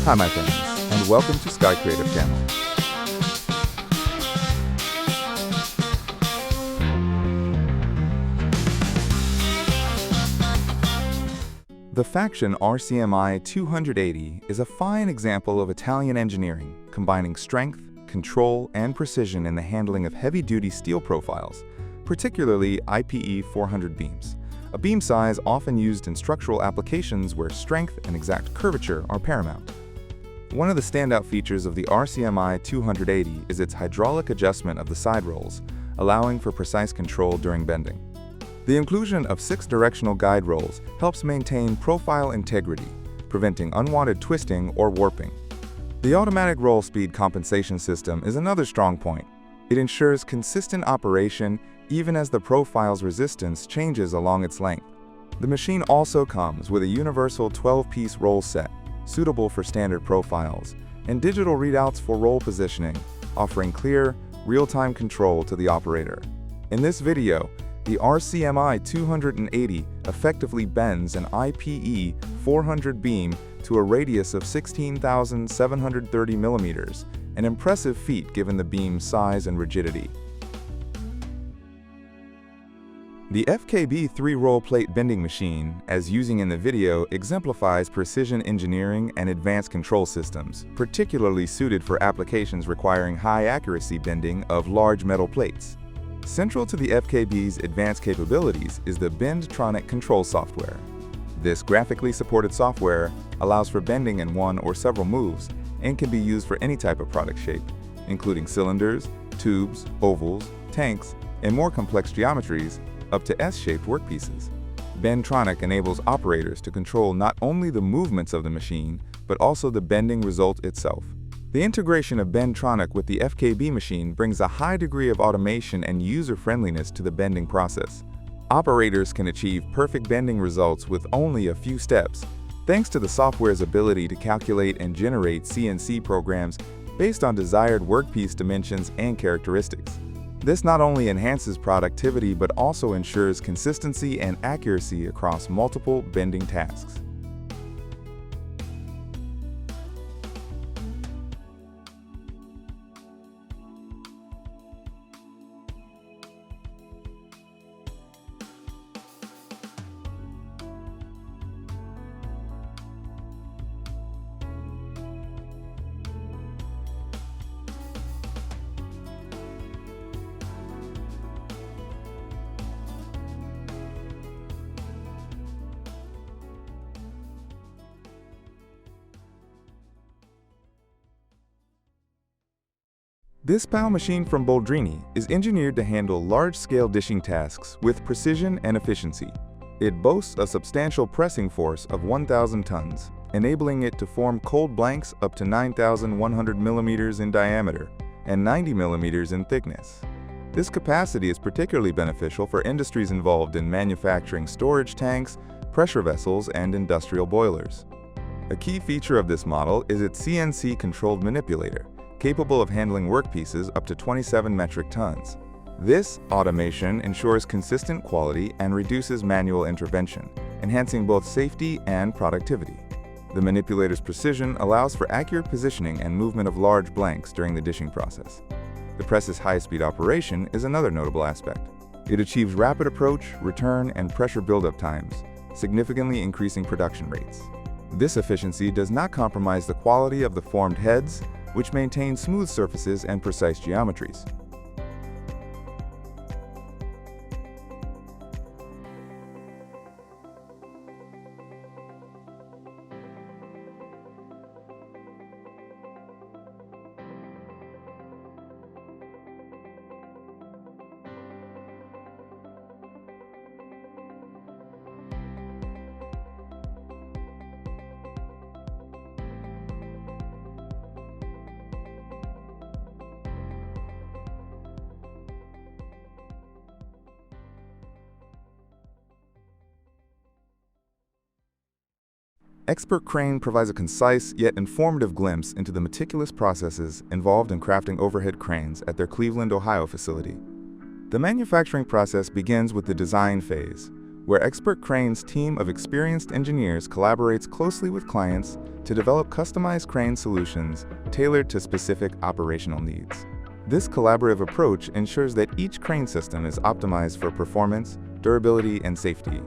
Hi my friends, and welcome to Sky Creative Channel. The Faction RCMI 280 is a fine example of Italian engineering, combining strength, control, and precision in the handling of heavy-duty steel profiles, particularly IPE 400 beams, a beam size often used in structural applications where strength and exact curvature are paramount. One of the standout features of the RCMI 280 is its hydraulic adjustment of the side rolls, allowing for precise control during bending. The inclusion of 6 directional guide rolls helps maintain profile integrity, preventing unwanted twisting or warping. The automatic roll speed compensation system is another strong point. It ensures consistent operation even as the profile's resistance changes along its length. The machine also comes with a universal 12-piece roll set, suitable for standard profiles, and digital readouts for roll positioning, offering clear, real-time control to the operator. In this video, the RCMI 280 effectively bends an IPE 400 beam to a radius of 16,730 millimeters, an impressive feat given the beam's size and rigidity. The FKB 3-roll plate bending machine, as using in the video, exemplifies precision engineering and advanced control systems, particularly suited for applications requiring high accuracy bending of large metal plates. Central to the FKB's advanced capabilities is the BendTronic control software. This graphically supported software allows for bending in one or several moves and can be used for any type of product shape, including cylinders, tubes, ovals, tanks, and more complex geometries up to S-shaped workpieces. BendTronic enables operators to control not only the movements of the machine, but also the bending result itself. The integration of BendTronic with the FKB machine brings a high degree of automation and user-friendliness to the bending process. Operators can achieve perfect bending results with only a few steps, thanks to the software's ability to calculate and generate CNC programs based on desired workpiece dimensions and characteristics. This not only enhances productivity but also ensures consistency and accuracy across multiple bending tasks. This POW machine from Boldrini is engineered to handle large-scale dishing tasks with precision and efficiency. It boasts a substantial pressing force of 1,000 tons, enabling it to form cold blanks up to 9,100 millimeters in diameter and 90 millimeters in thickness. This capacity is particularly beneficial for industries involved in manufacturing storage tanks, pressure vessels, and industrial boilers. A key feature of this model is its CNC-controlled manipulator, capable of handling workpieces up to 27 metric tons. This automation ensures consistent quality and reduces manual intervention, enhancing both safety and productivity. The manipulator's precision allows for accurate positioning and movement of large blanks during the dishing process. The press's high-speed operation is another notable aspect. It achieves rapid approach, return, and pressure buildup times, significantly increasing production rates. This efficiency does not compromise the quality of the formed heads, which maintain smooth surfaces and precise geometries. Expert Crane provides a concise yet informative glimpse into the meticulous processes involved in crafting overhead cranes at their Cleveland, Ohio facility. The manufacturing process begins with the design phase, where Expert Crane's team of experienced engineers collaborates closely with clients to develop customized crane solutions tailored to specific operational needs. This collaborative approach ensures that each crane system is optimized for performance, durability, and safety.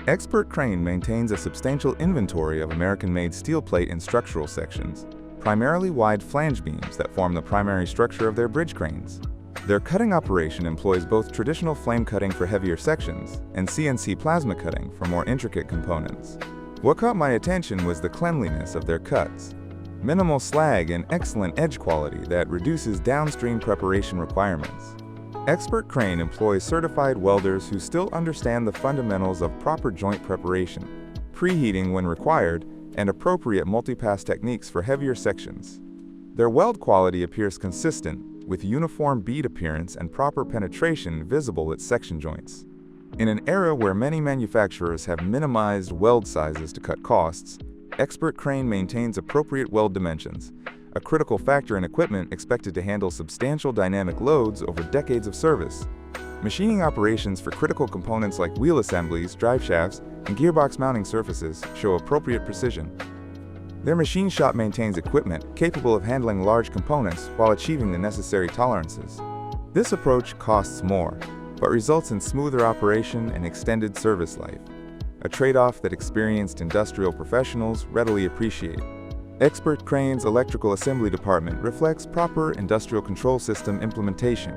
Expert Crane maintains a substantial inventory of American-made steel plate and structural sections, primarily wide flange beams that form the primary structure of their bridge cranes. Their cutting operation employs both traditional flame cutting for heavier sections and CNC plasma cutting for more intricate components. What caught my attention was the cleanliness of their cuts. Minimal slag and excellent edge quality that reduces downstream preparation requirements. Expert Crane employs certified welders who still understand the fundamentals of proper joint preparation, preheating when required, and appropriate multipass techniques for heavier sections. Their weld quality appears consistent, with uniform bead appearance and proper penetration visible at section joints. In an era where many manufacturers have minimized weld sizes to cut costs, Expert Crane maintains appropriate weld dimensions, a critical factor in equipment expected to handle substantial dynamic loads over decades of service. Machining operations for critical components like wheel assemblies, drive shafts, and gearbox mounting surfaces show appropriate precision. Their machine shop maintains equipment capable of handling large components while achieving the necessary tolerances. This approach costs more, but results in smoother operation and extended service life, a trade-off that experienced industrial professionals readily appreciate. Expert Crane's electrical assembly department reflects proper industrial control system implementation.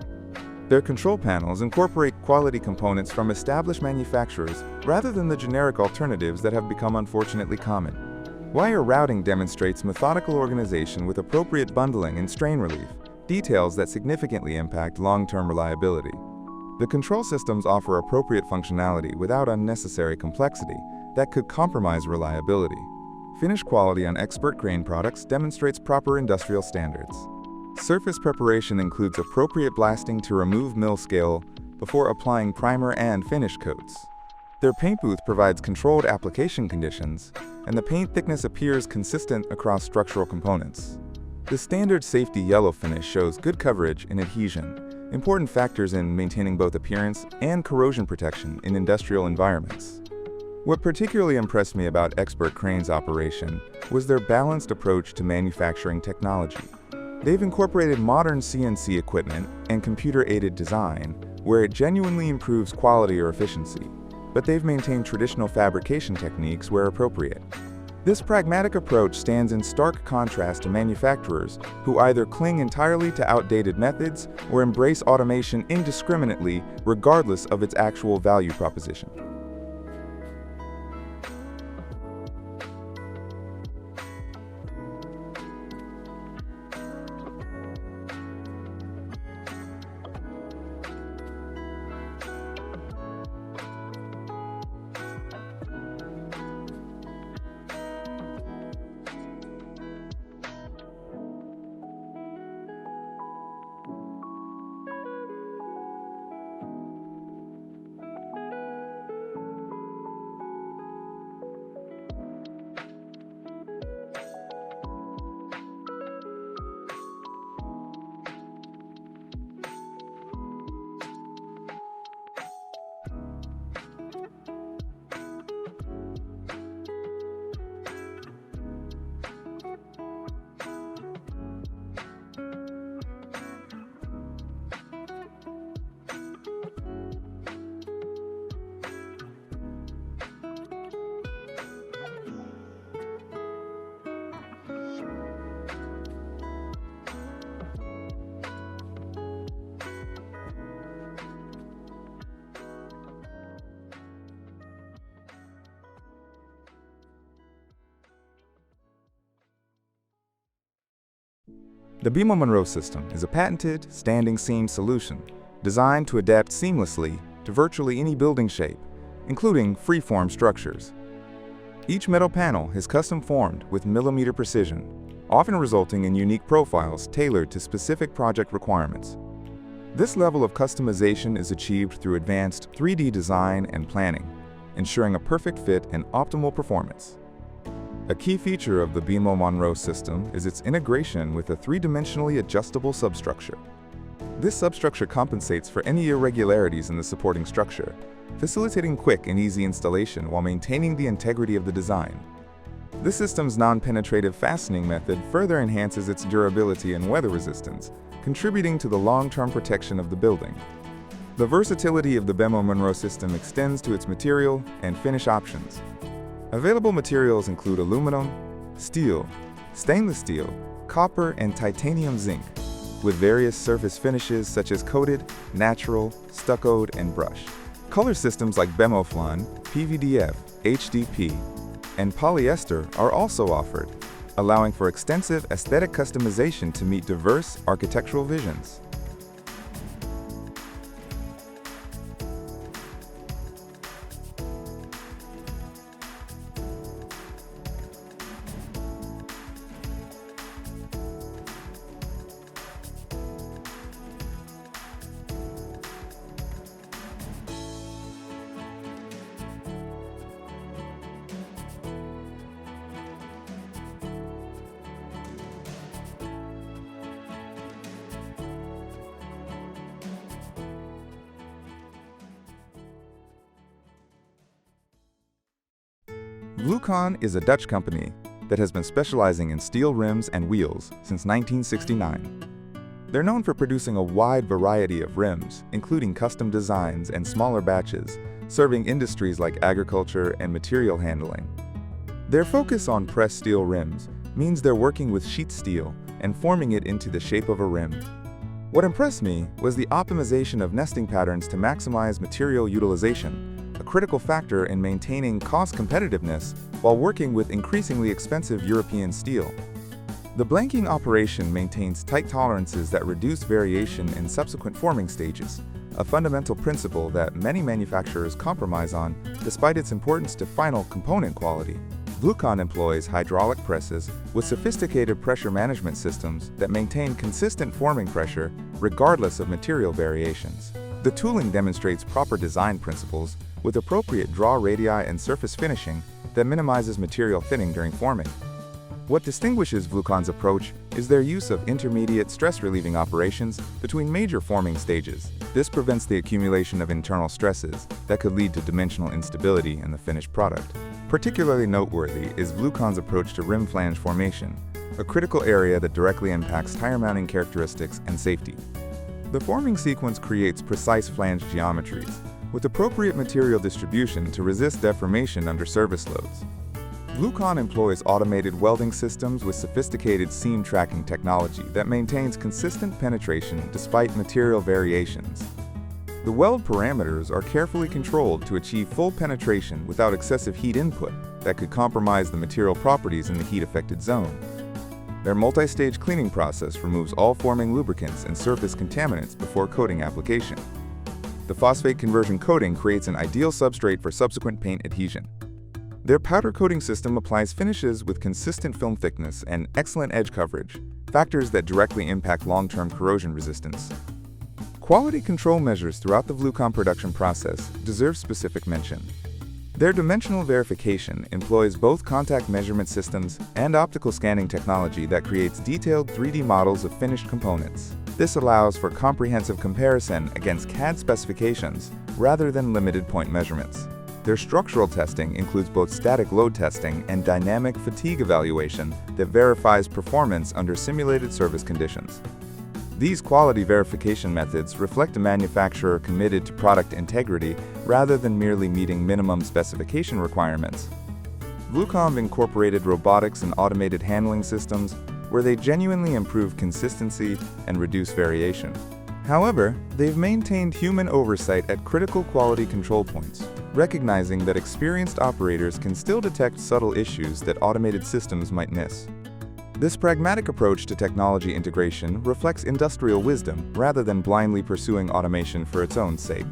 Their control panels incorporate quality components from established manufacturers rather than the generic alternatives that have become unfortunately common. Wire routing demonstrates methodical organization with appropriate bundling and strain relief, details that significantly impact long-term reliability. The control systems offer appropriate functionality without unnecessary complexity that could compromise reliability. Finish quality on Expert Crane products demonstrates proper industrial standards. Surface preparation includes appropriate blasting to remove mill scale before applying primer and finish coats. Their paint booth provides controlled application conditions, and the paint thickness appears consistent across structural components. The standard safety yellow finish shows good coverage and adhesion, important factors in maintaining both appearance and corrosion protection in industrial environments. What particularly impressed me about Expert Crane's operation was their balanced approach to manufacturing technology. They've incorporated modern CNC equipment and computer-aided design where it genuinely improves quality or efficiency, but they've maintained traditional fabrication techniques where appropriate. This pragmatic approach stands in stark contrast to manufacturers who either cling entirely to outdated methods or embrace automation indiscriminately regardless of its actual value proposition. The Bemo Monroe system is a patented, standing seam solution designed to adapt seamlessly to virtually any building shape, including free-form structures. Each metal panel is custom formed with millimeter precision, often resulting in unique profiles tailored to specific project requirements. This level of customization is achieved through advanced 3D design and planning, ensuring a perfect fit and optimal performance. A key feature of the Bemo Monroe system is its integration with a three-dimensionally adjustable substructure. This substructure compensates for any irregularities in the supporting structure, facilitating quick and easy installation while maintaining the integrity of the design. The system's non-penetrative fastening method further enhances its durability and weather resistance, contributing to the long-term protection of the building. The versatility of the Bemo Monroe system extends to its material and finish options. Available materials include aluminum, steel, stainless steel, copper, and titanium zinc, with various surface finishes such as coated, natural, stuccoed, and brush. Color systems like Bemo Flan, PVDF, HDP, and polyester are also offered, allowing for extensive aesthetic customization to meet diverse architectural visions. Vlukon is a Dutch company that has been specializing in steel rims and wheels since 1969. They're known for producing a wide variety of rims, including custom designs and smaller batches, serving industries like agriculture and material handling. Their focus on pressed steel rims means they're working with sheet steel and forming it into the shape of a rim. What impressed me was the optimization of nesting patterns to maximize material utilization, a critical factor in maintaining cost competitiveness while working with increasingly expensive European steel. The blanking operation maintains tight tolerances that reduce variation in subsequent forming stages, a fundamental principle that many manufacturers compromise on despite its importance to final component quality. Vlukon employs hydraulic presses with sophisticated pressure management systems that maintain consistent forming pressure regardless of material variations. The tooling demonstrates proper design principles with appropriate draw radii and surface finishing that minimizes material thinning during forming. What distinguishes Vlukon's approach is their use of intermediate stress-relieving operations between major forming stages. This prevents the accumulation of internal stresses that could lead to dimensional instability in the finished product. Particularly noteworthy is Vlukon's approach to rim flange formation, a critical area that directly impacts tire mounting characteristics and safety. The forming sequence creates precise flange geometries, with appropriate material distribution to resist deformation under service loads. Vlukon employs automated welding systems with sophisticated seam tracking technology that maintains consistent penetration despite material variations. The weld parameters are carefully controlled to achieve full penetration without excessive heat input that could compromise the material properties in the heat-affected zone. Their multi-stage cleaning process removes all forming lubricants and surface contaminants before coating application. The phosphate conversion coating creates an ideal substrate for subsequent paint adhesion. Their powder coating system applies finishes with consistent film thickness and excellent edge coverage, factors that directly impact long-term corrosion resistance. Quality control measures throughout the Vlukon production process deserve specific mention. Their dimensional verification employs both contact measurement systems and optical scanning technology that creates detailed 3D models of finished components. This allows for comprehensive comparison against CAD specifications rather than limited point measurements. Their structural testing includes both static load testing and dynamic fatigue evaluation that verifies performance under simulated service conditions. These quality verification methods reflect a manufacturer committed to product integrity rather than merely meeting minimum specification requirements. Vlukon incorporated robotics and automated handling systems where they genuinely improve consistency and reduce variation. However, they've maintained human oversight at critical quality control points, recognizing that experienced operators can still detect subtle issues that automated systems might miss. This pragmatic approach to technology integration reflects industrial wisdom rather than blindly pursuing automation for its own sake.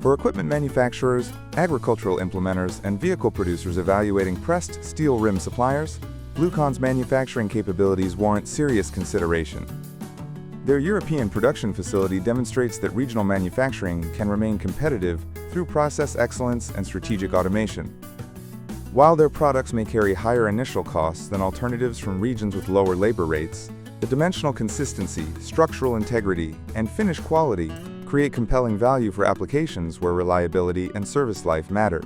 For equipment manufacturers, agricultural implementers, and vehicle producers evaluating pressed steel rim suppliers, Vlukon's manufacturing capabilities warrant serious consideration. Their European production facility demonstrates that regional manufacturing can remain competitive through process excellence and strategic automation. While their products may carry higher initial costs than alternatives from regions with lower labor rates, the dimensional consistency, structural integrity, and finish quality create compelling value for applications where reliability and service life matter.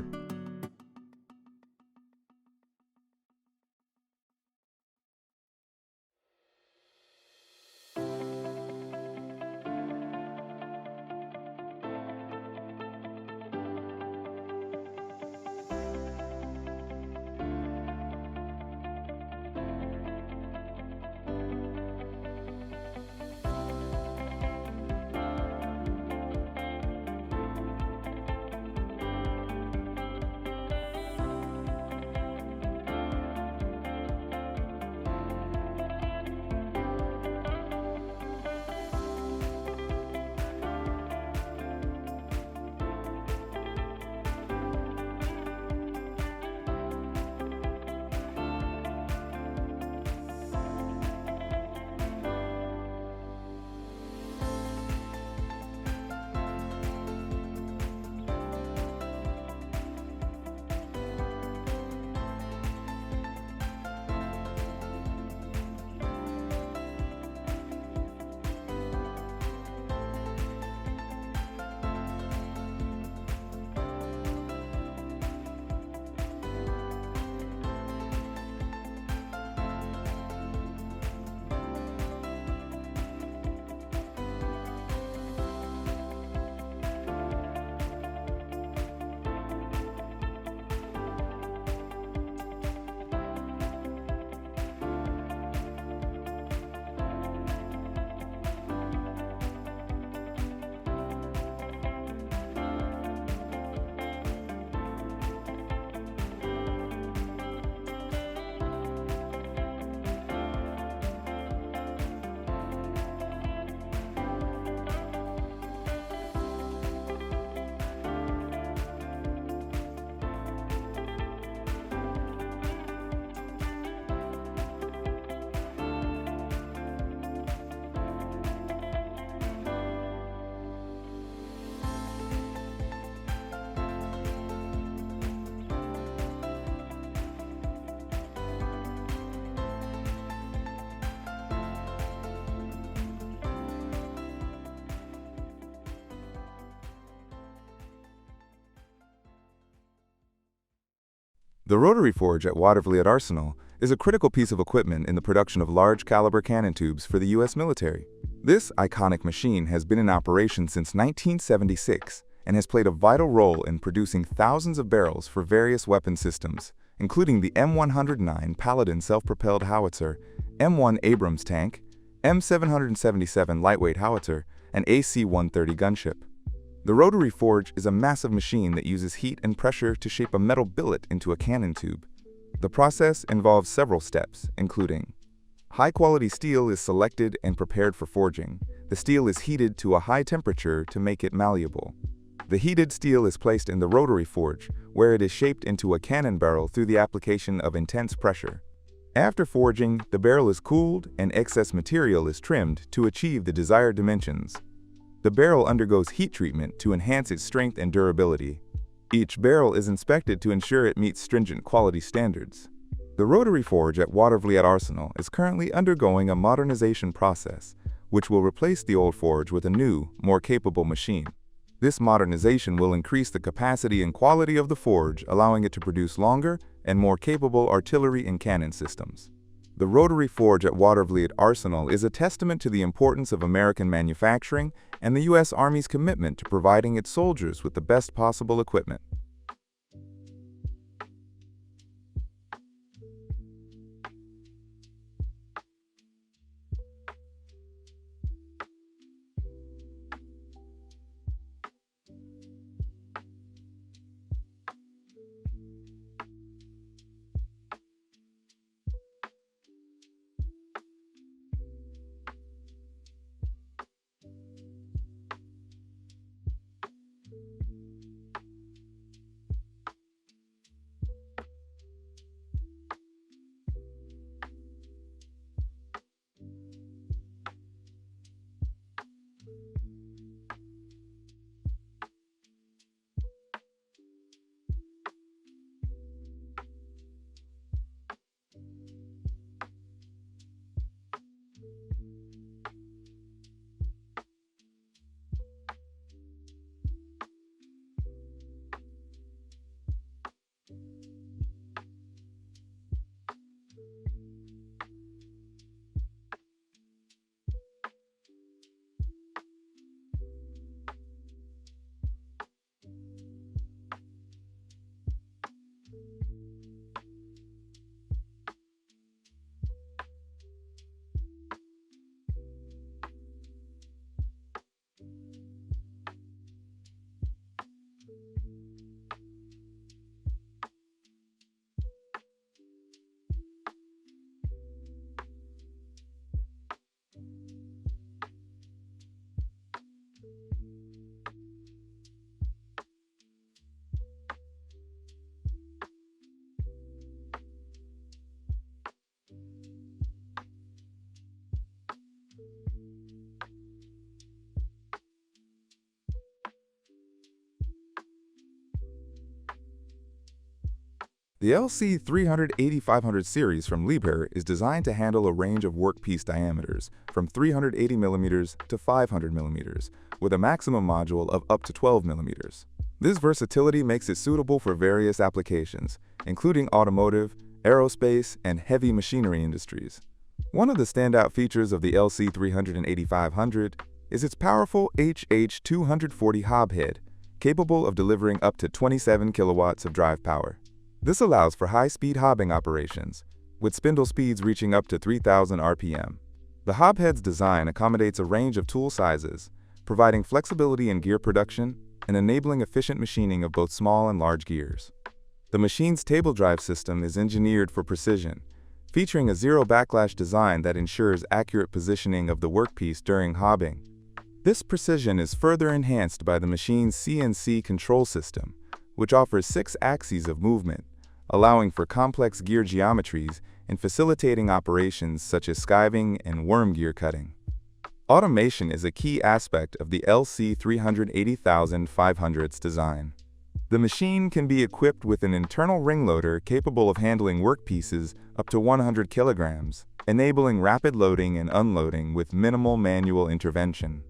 The rotary forge at Watervliet Arsenal is a critical piece of equipment in the production of large-caliber cannon tubes for the U.S. military. This iconic machine has been in operation since 1976 and has played a vital role in producing thousands of barrels for various weapon systems, including the M109 Paladin self-propelled howitzer, M1 Abrams tank, M777 lightweight howitzer, and AC-130 gunship. The rotary forge is a massive machine that uses heat and pressure to shape a metal billet into a cannon tube. The process involves several steps, including: high-quality steel is selected and prepared for forging. The steel is heated to a high temperature to make it malleable. The heated steel is placed in the rotary forge, where it is shaped into a cannon barrel through the application of intense pressure. After forging, the barrel is cooled and excess material is trimmed to achieve the desired dimensions. The barrel undergoes heat treatment to enhance its strength and durability. Each barrel is inspected to ensure it meets stringent quality standards. The rotary forge at Watervliet Arsenal is currently undergoing a modernization process, which will replace the old forge with a new, more capable machine. This modernization will increase the capacity and quality of the forge, allowing it to produce longer and more capable artillery and cannon systems. The rotary forge at Watervliet Arsenal is a testament to the importance of American manufacturing and the U.S. Army's commitment to providing its soldiers with the best possible equipment. The LC380-500 series from Liebherr is designed to handle a range of workpiece diameters from 380 mm to 500 mm, with a maximum module of up to 12 mm. This versatility makes it suitable for various applications, including automotive, aerospace, and heavy machinery industries. One of the standout features of the LC380-500 is its powerful HH240 hob head, capable of delivering up to 27 kilowatts of drive power. This allows for high-speed hobbing operations, with spindle speeds reaching up to 3,000 RPM. The hob head's design accommodates a range of tool sizes, providing flexibility in gear production and enabling efficient machining of both small and large gears. The machine's table drive system is engineered for precision, featuring a zero backlash design that ensures accurate positioning of the workpiece during hobbing. This precision is further enhanced by the machine's CNC control system, which offers 6 axes of movement, allowing for complex gear geometries and facilitating operations such as skiving and worm gear cutting. Automation is a key aspect of the LC380-500's design. The machine can be equipped with an internal ring loader capable of handling workpieces up to 100 kilograms, enabling rapid loading and unloading with minimal manual intervention.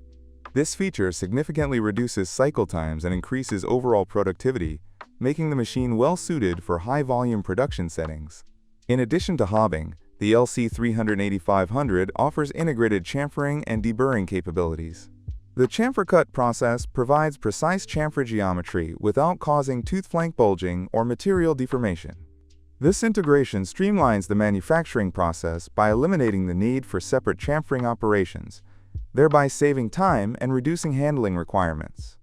This feature significantly reduces cycle times and increases overall productivity, making the machine well-suited for high-volume production settings. In addition to hobbing, the LC380-500 offers integrated chamfering and deburring capabilities. The chamfer cut process provides precise chamfer geometry without causing tooth flank bulging or material deformation. This integration streamlines the manufacturing process by eliminating the need for separate chamfering operations, thereby saving time and reducing handling requirements.